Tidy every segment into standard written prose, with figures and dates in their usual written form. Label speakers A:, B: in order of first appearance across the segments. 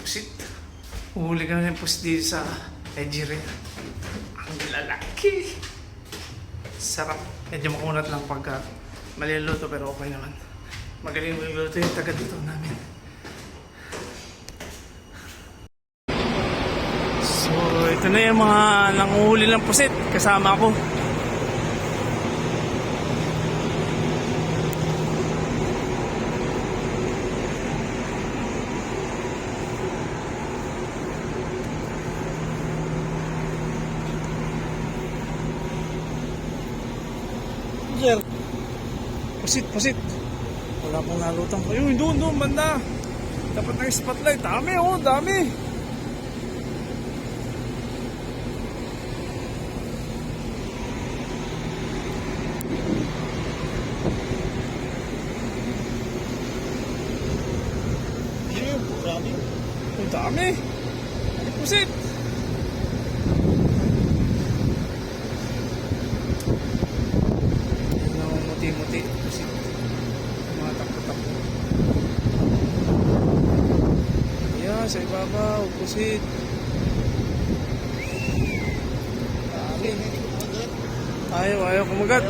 A: pusit. Uhuli ka na yung pusit dito sa Nigeria. Ang lalaki. Sarap. Medyo makunat lang pagka maluluto pero okay naman. Magaling magluluto yung taga dito namin. So ito na yung mga nanguhuli ng pusit. Kasama ako. Pusit. Wala pong nalutang pa. Yun, doon, banda. Dapat ng spotlight. Dami, dami. Ang dami. Pusit. Muti. Pusit. Mga takbo-takbo. Ayan, sa ibabaw. Pusit. Ayaw kumagat.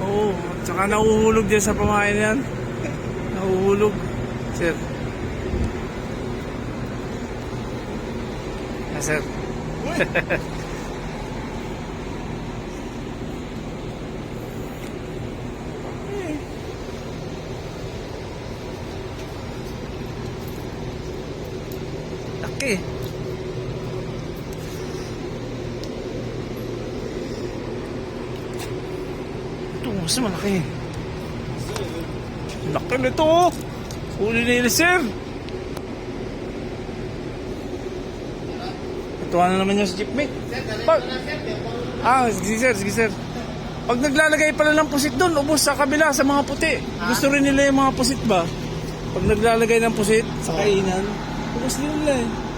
A: Oo. Tsaka nahuhulog din sa pamain yan. Nahuhulog. Sir. Sir. Laki. Ito, mas malaki. Laki nito. Huli nila, sir. Tuwa na naman yung sa jeepmate. Sige sir. Pag naglalagay pala ng pusit doon, ubos sa kabila, sa mga puti. Gusto rin nila yung mga pusit ba? Pag naglalagay ng pusit sa kainan, ubos din nila eh.